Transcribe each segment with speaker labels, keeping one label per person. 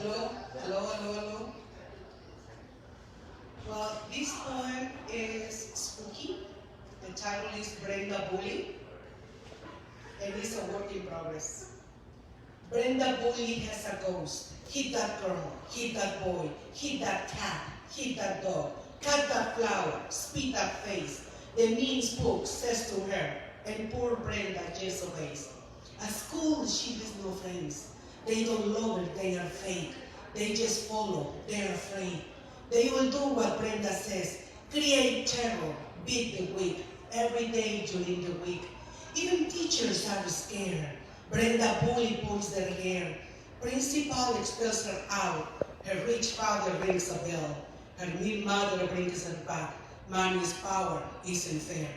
Speaker 1: Hello, hello, hello, hello. Well, this poem is spooky. The title is Brenda Bully, and it's a work in progress. Brenda Bully has a ghost. Hit that girl, hit that boy, hit that cat, hit that dog, cut that flower, spit that face. The mean spook says to her, and poor Brenda just obeys. At school, she has no friends. They don't love her, they are fake. They just follow, they're afraid. They will do what Brenda says, create terror, beat the weak, every day during the week. Even teachers are scared. Brenda Bully pulls their hair. Principal expels her out. Her rich father rings a bell. Her mean mother brings her back. Money's power isn't fair.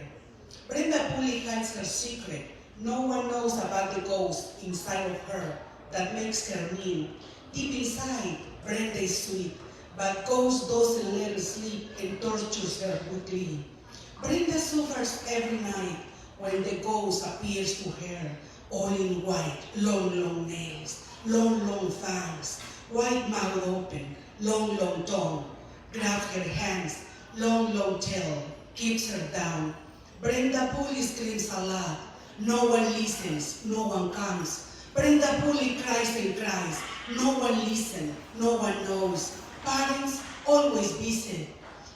Speaker 1: Brenda Bully hides her secret. No one knows about the ghost inside of her that makes her mean. Deep inside, Brenda is sweet, but ghost doesn't let her sleep and tortures her with glee. Brenda suffers every night when the ghost appears to her, all in white, long, long nails, long, long fangs, white mouth open, long, long tongue, grabs her hands, long, long tail, keeps her down. Brenda Bully screams a lot. No one listens, no one comes. Brenda Bully cries and cries. No one listens, no one knows. Parents always busy.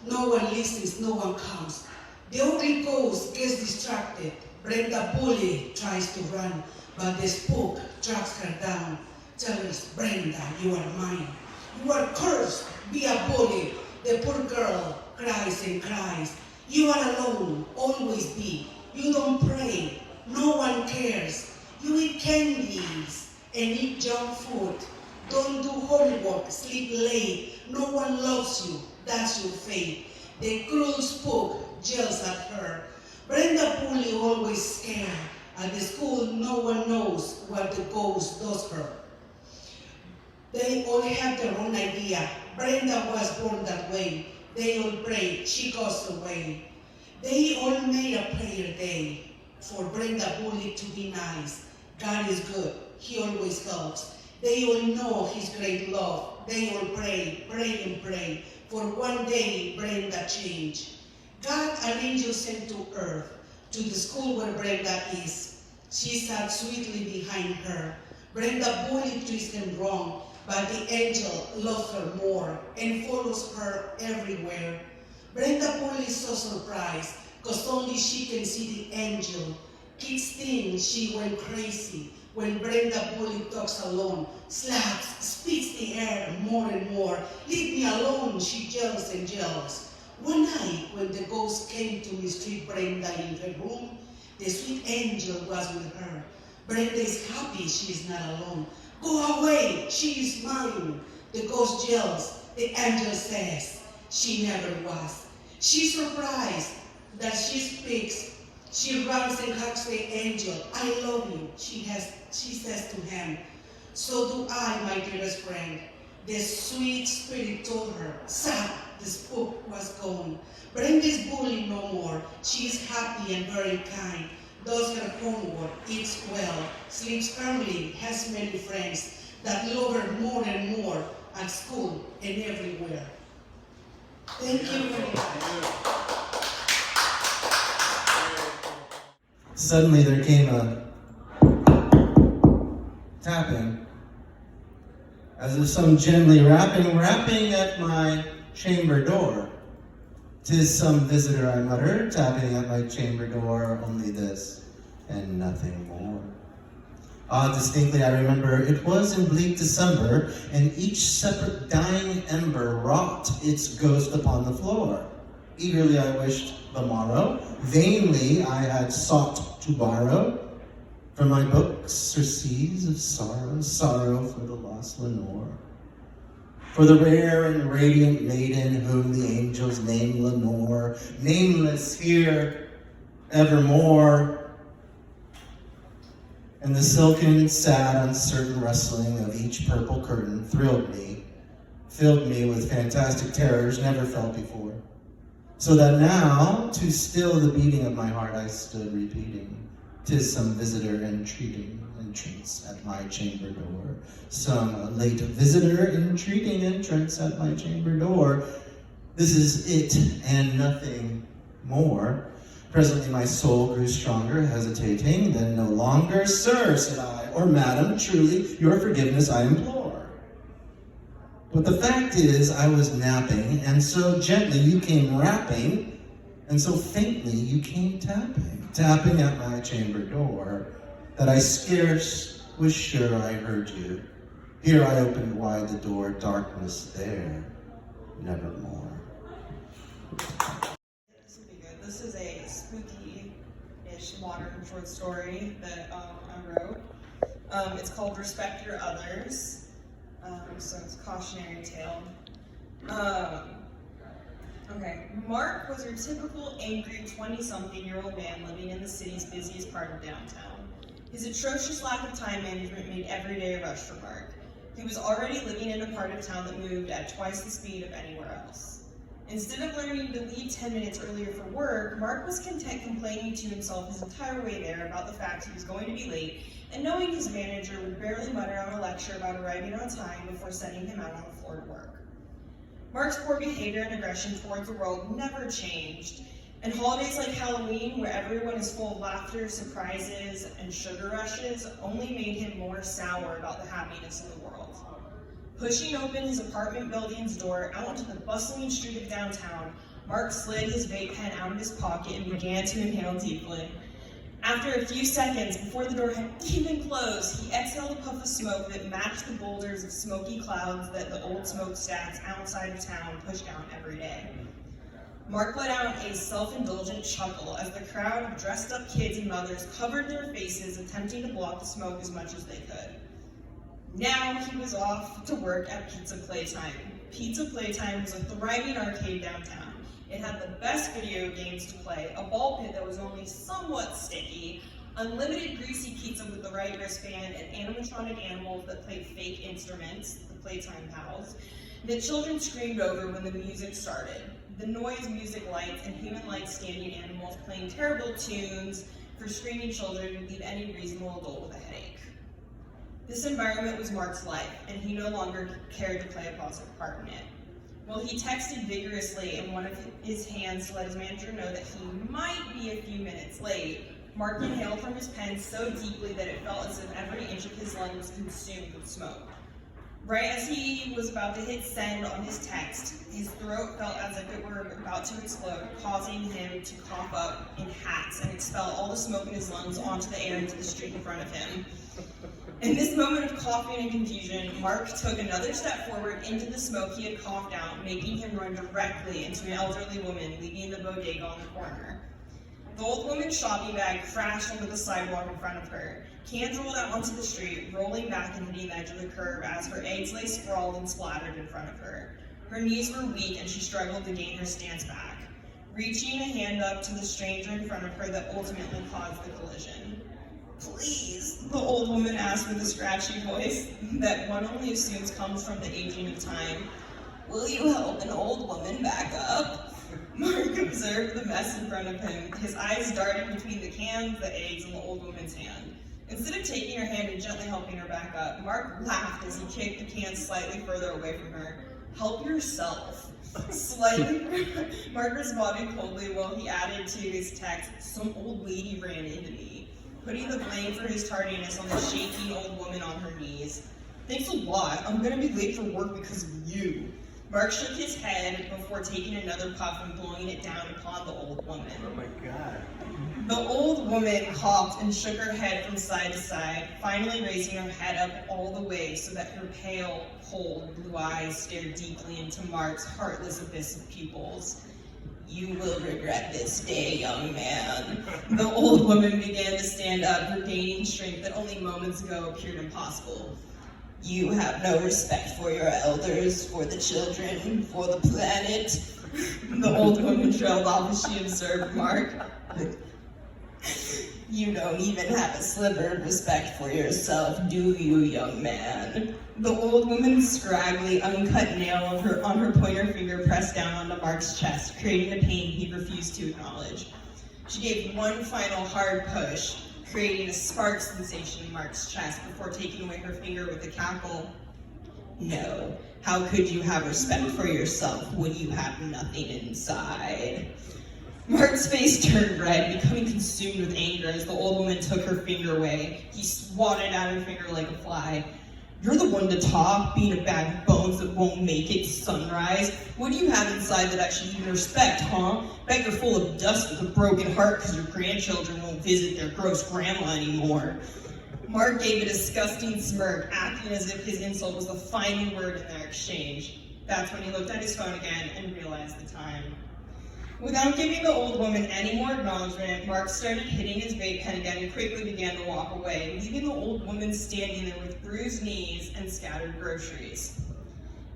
Speaker 1: No one listens, no one comes. The ugly ghost gets distracted. Brenda Bully tries to run, but the spook tracks her down. Tells Brenda, you are mine. You are cursed, be a bully. The poor girl cries and cries. You are alone, always be. You don't pray, no one cares. You eat candies and eat junk food. Don't do homework, sleep late. No one loves you, that's your fate. The cruel spook yells at her. Brenda Bully always scared. At the school, no one knows what the ghost does her. They all have their own idea. Brenda was born that way. They all pray, she goes away. They all made a prayer day for Brenda Bully to be nice. God is good, he always helps. They all know his great love. They all pray, pray and pray, for one day Brenda change. God an angel sent to earth, to the school where Brenda is. She sat sweetly behind her. Brenda Bully twists and wrong, but the angel loves her more and follows her everywhere. Brenda Bully is so surprised, cause only she can see the angel. Kids think she went crazy when Brenda Bully talks alone, slaps, spits the air more and more. Leave me alone, she yells and yells. One night when the ghost came to mistreat Brenda in her room, the sweet angel was with her. Brenda is happy she is not alone. Go away, she is mine. The ghost yells, the angel says, she never was. She's surprised that she speaks. She runs and hugs the angel. I love you, she says to him. So do I, my dearest friend. The sweet spirit told her, Sam, the spook was gone. Brenda's bully no more. She is happy and very kind. Does her homework, eats well, sleeps early, has many friends that love her more and more at school and everywhere. Thank you very much.
Speaker 2: Suddenly there came a tapping, as if some gently rapping at my chamber door. 'Tis some visitor, I muttered, tapping at my chamber door, only this and nothing more. Distinctly I remember, it was in bleak December, and each separate dying ember rocked its ghost upon the floor. Eagerly I wished the morrow, vainly I had sought to borrow from my books surcease of sorrow, sorrow for the lost Lenore. For the rare and radiant maiden whom the angels name Lenore, nameless here evermore. And the silken, sad, uncertain rustling of each purple curtain thrilled me, filled me with fantastic terrors never felt before. So that now, to still the beating of my heart, I stood repeating, 'Tis some visitor entreating entrance at my chamber door. Some late visitor entreating entrance at my chamber door. This is it and nothing more. Presently my soul grew stronger, hesitating, then no longer. Sir, said I, or madam, truly, your forgiveness I implore. But the fact is, I was napping, and so gently you came rapping, and so faintly you came tapping at my chamber door, that I scarce was sure I heard you. Here I opened wide the door, darkness there, nevermore.
Speaker 3: This will be good. This is a spooky-ish modern short story that I wrote. It's called Respect Your Others. So it's a cautionary tale. Okay, Mark was your typical angry 20-something-year-old man living in the city's busiest part of downtown. His atrocious lack of time management made every day a rush for Mark. He was already living in a part of town that moved at twice the speed of anywhere else. Instead of learning to leave 10 minutes earlier for work, Mark was content complaining to himself his entire way there about the fact he was going to be late, and knowing his manager would barely mutter out a lecture about arriving on time before sending him out on the floor to work. Mark's poor behavior and aggression towards the world never changed, and holidays like Halloween, where everyone is full of laughter, surprises, and sugar rushes, only made him more sour about the happiness of the world. Pushing open his apartment building's door out into the bustling street of downtown, Mark slid his vape pen out of his pocket and began to inhale deeply. After a few seconds, before the door had even closed, he exhaled a puff of smoke that matched the boulders of smoky clouds that the old smokestacks outside of town pushed down every day. Mark let out a self-indulgent chuckle as the crowd of dressed-up kids and mothers covered their faces, attempting to block the smoke as much as they could. Now he was off to work at Pizza Playtime. Pizza Playtime was a thriving arcade downtown. It had the best video games to play, a ball pit that was only somewhat sticky, unlimited greasy pizza with the right wristband, and animatronic animals that played fake instruments, the Playtime pals, that children screamed over when the music started. The noise, music, lights, and human-like standing animals playing terrible tunes for screaming children would leave any reasonable adult with a headache. This environment was Mark's life, and he no longer cared to play a positive part in it. While he texted vigorously in one of his hands to let his manager know that he might be a few minutes late, Mark inhaled from his pen so deeply that it felt as if every inch of his lung was consumed with smoke. Right as he was about to hit send on his text, his throat felt as if it were about to explode, causing him to cough up in hats and expel all the smoke in his lungs onto the air into the street in front of him. In this moment of coughing and confusion, Mark took another step forward into the smoke he had coughed out, making him run directly into an elderly woman leaving the bodega on the corner. The old woman's shopping bag crashed onto the sidewalk in front of her. Cans rolled out onto the street, rolling back and hitting the edge of the curb as her eggs lay sprawled and splattered in front of her. Her knees were weak and she struggled to gain her stance back, reaching a hand up to the stranger in front of her that ultimately caused the collision. "Please," the old woman asked with a scratchy voice that one only assumes comes from the aging of time, "will you help an old woman back up?" Mark observed the mess in front of him, his eyes darting between the cans, the eggs, and the old woman's hand. Instead of taking her hand and gently helping her back up, Mark laughed as he kicked the cans slightly further away from her. "Help yourself." Slightly, Mark responded coldly while he added to his text, "Some old lady ran into me," putting the blame for his tardiness on the shaking old woman on her knees. "Thanks a lot. I'm gonna be late for work because of you." Mark shook his head before taking another puff and blowing it down upon the old woman.
Speaker 2: Oh my God.
Speaker 3: The old woman coughed and shook her head from side to side, finally raising her head up all the way so that her pale, cold blue eyes stared deeply into Mark's heartless abyss of pupils. "You will regret this day, young man." The old woman began to stand up, regaining strength that only moments ago appeared impossible. "You have no respect for your elders, for the children, for the planet." The old woman trailed off as she observed Mark. "You don't even have a sliver of respect for yourself, do you, young man?" The old woman's scraggly, uncut nail on her pointer finger pressed down onto Mark's chest, creating a pain he refused to acknowledge. She gave one final hard push. creating a spark sensation in Mark's chest before taking away her finger with a cackle. No, how could you have respect for yourself when you have nothing inside? Mark's face turned red, becoming consumed with anger as the old woman took her finger away. He swatted at her finger like a fly. You're the one to talk, being a bag of bones that won't make it to sunrise. What do you have inside that I should even respect, huh? Bet you're full of dust with a broken heart because your grandchildren won't visit their gross grandma anymore. Mark gave a disgusting smirk, acting as if his insult was the final word in their exchange. That's when he looked at his phone again and realized the time. Without giving the old woman any more acknowledgement, Mark started hitting his vape pen again and quickly began to walk away, leaving the old woman standing there with bruised knees and scattered groceries.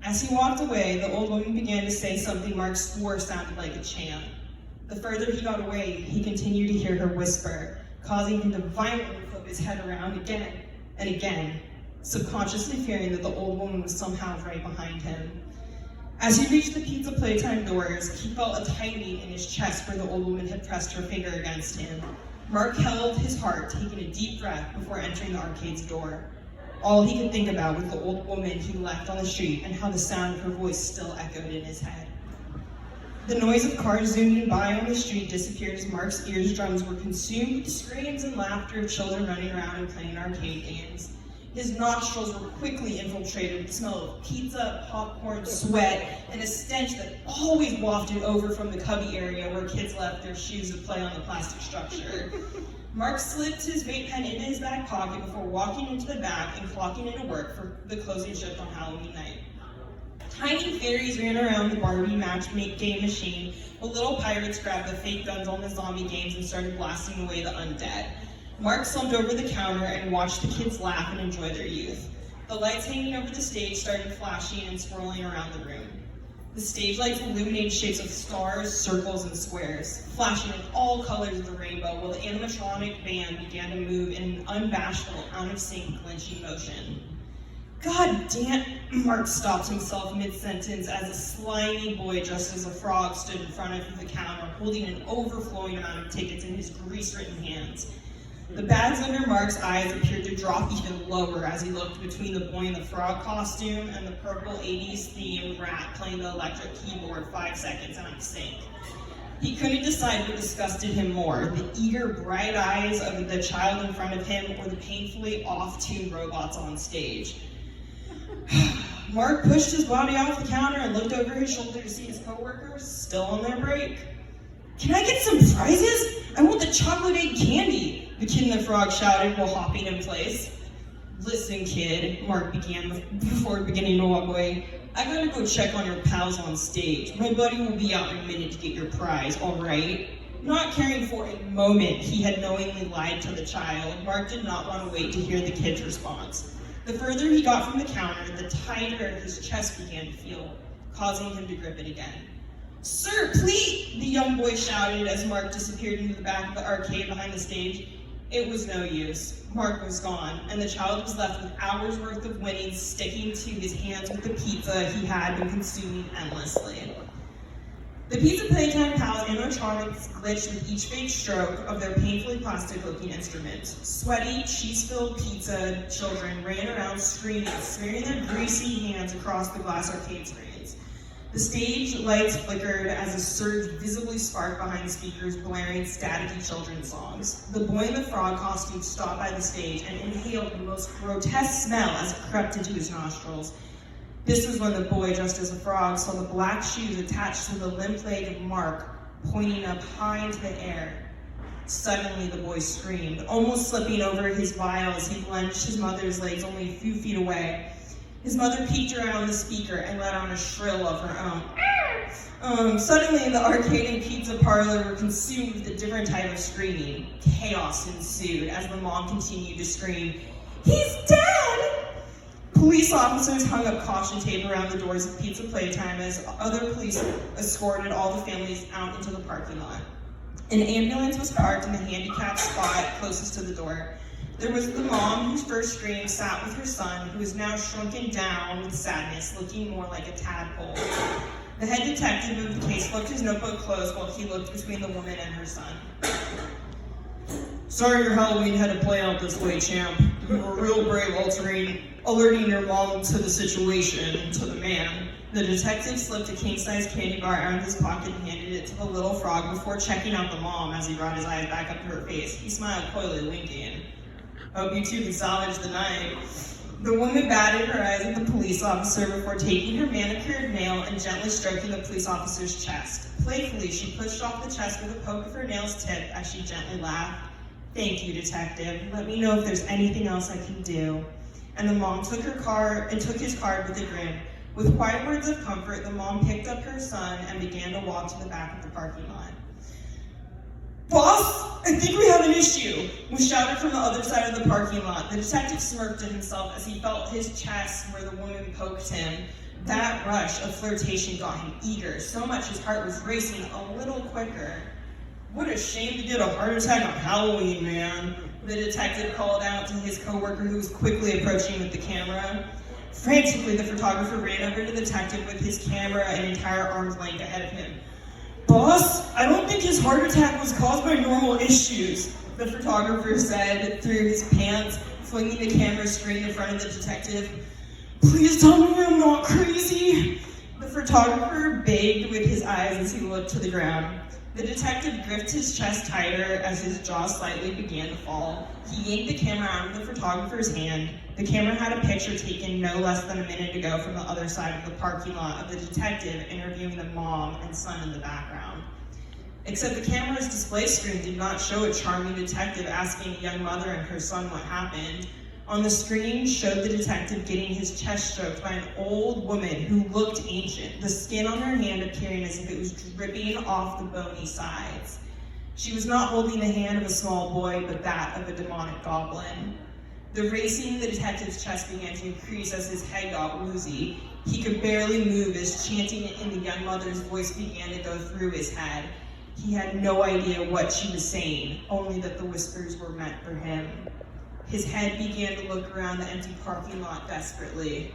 Speaker 3: As he walked away, the old woman began to say something Mark swore sounded like a chant. The further he got away, he continued to hear her whisper, causing him to violently flip his head around again and again, subconsciously fearing that the old woman was somehow right behind him. As he reached the pizza playtime doors, he felt a tightening in his chest where the old woman had pressed her finger against him. Mark held his heart, taking a deep breath before entering the arcade's door. All he could think about was the old woman he left on the street and how the sound of her voice still echoed in his head. The noise of cars zooming by on the street disappeared as Mark's eardrums were consumed with the screams and laughter of children running around and playing arcade games. His nostrils were quickly infiltrated with the smell of pizza, popcorn, sweat, and a stench that always wafted over from the cubby area where kids left their shoes to play on the plastic structure. Mark slipped his vape pen into his back pocket before walking into the back and clocking into work for the closing shift on Halloween night. Tiny fairies ran around the Barbie match-make game machine, while little pirates grabbed the fake guns on the zombie games and started blasting away the undead. Mark slumped over the counter and watched the kids laugh and enjoy their youth. The lights hanging over the stage started flashing and swirling around the room. The stage lights illuminated shapes of stars, circles, and squares, flashing in all colors of the rainbow, while the animatronic band began to move in an unbashful, out-of-sync, glitchy motion. God damn! Mark stopped himself mid-sentence as a slimy boy dressed as a frog stood in front of the counter, holding an overflowing amount of tickets in his grease-ridden hands. The bags under Mark's eyes appeared to drop even lower as he looked between the boy in the frog costume and the purple 80s themed rat playing the electric keyboard 5 seconds out of sync. He couldn't decide what disgusted him more, the eager, bright eyes of the child in front of him or the painfully off-tuned robots on stage. Mark pushed his body off the counter and looked over his shoulder to see his coworkers still on their break. Can I get some prizes? I want the chocolate egg candy, the kid in the frog shouted while hopping in place. Listen, kid, Mark began before beginning to walk away. I gotta go check on your pals on stage. My buddy will be out in a minute to get your prize, all right? Not caring for a moment he had knowingly lied to the child, Mark did not want to wait to hear the kid's response. The further he got from the counter, the tighter his chest began to feel, causing him to grip it again. Sir, please, the young boy shouted as Mark disappeared into the back of the arcade behind the stage. It was no use. Mark was gone, and the child was left with hours worth of winnings sticking to his hands with the pizza he had been consuming endlessly. The Pizza Playtime Pals animatronics glitched with each fake stroke of their painfully plastic-looking instruments. Sweaty, cheese-filled pizza children ran around screaming, smearing their greasy hands across the glass arcade screens. The stage lights flickered as a surge visibly sparked behind the speakers, blaring staticky children's songs. The boy in the frog costume stopped by the stage and inhaled the most grotesque smell as it crept into his nostrils. This was when the boy dressed as a frog saw the black shoes attached to the limp leg of Mark, pointing up high into the air. Suddenly the boy screamed, almost slipping over his vial as he lunged his mother's legs only a few feet away. His mother peeked around the speaker and let out a shrill of her own. Suddenly, the arcade and pizza parlor were consumed with a different type of screaming. Chaos ensued as the mom continued to scream, "He's dead!" Police officers hung up caution tape around the doors of Pizza Playtime as other police escorted all the families out into the parking lot. An ambulance was parked in the handicapped spot closest to the door. There was the mom whose first scream sat with her son, who was now shrunken down with sadness, looking more like a tadpole. The head detective of the case flipped his notebook closed while he looked between the woman and her son. Sorry your Halloween had to play out this way, champ. You were real brave alerting your mom to the situation, to the man. The detective slipped a king-size candy bar out of his pocket and handed it to the little frog before checking out the mom as he brought his eyes back up to her face. He smiled coyly, winking. Hope you two can salvage the night. The woman batted her eyes at the police officer before taking her manicured nail and gently stroking the police officer's chest. Playfully, she pushed off the chest with a poke of her nail's tip as she gently laughed. Thank you, detective. Let me know if there's anything else I can do. And the mom took his card with a grin. With quiet words of comfort, the mom picked up her son and began to walk to the back of the parking lot. Boss, I think we have an issue, was shouted from the other side of the parking lot. The detective smirked to himself as he felt his chest where the woman poked him. That rush of flirtation got him eager, so much his heart was racing a little quicker. What a shame to get a heart attack on Halloween, man, the detective called out to his coworker who was quickly approaching with the camera. Frantically, the photographer ran over to the detective with his camera an entire arm's length ahead of him. Boss, I don't think his heart attack was caused by normal issues, the photographer said through his pants, flinging the camera straight in front of the detective. Please tell me I'm not crazy, the photographer begged with his eyes as he looked to the ground. The detective gripped his chest tighter as his jaw slightly began to fall. He yanked the camera out of the photographer's hand. The camera had a picture taken no less than a minute ago from the other side of the parking lot of the detective interviewing the mom and son in the background. Except the camera's display screen did not show a charming detective asking a young mother and her son what happened. On the screen showed the detective getting his chest stroked by an old woman who looked ancient, the skin on her hand appearing as if it was dripping off the bony sides. She was not holding the hand of a small boy, but that of a demonic goblin. The racing in the detective's chest began to increase as his head got woozy. He could barely move as chanting in the young mother's voice began to go through his head. He had no idea what she was saying, only that the whispers were meant for him. His head began to look around the empty parking lot desperately.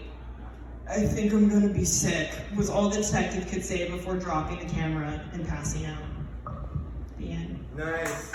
Speaker 3: I think I'm gonna be sick, was all the detective could say before dropping the camera and passing out. The end.
Speaker 2: Nice.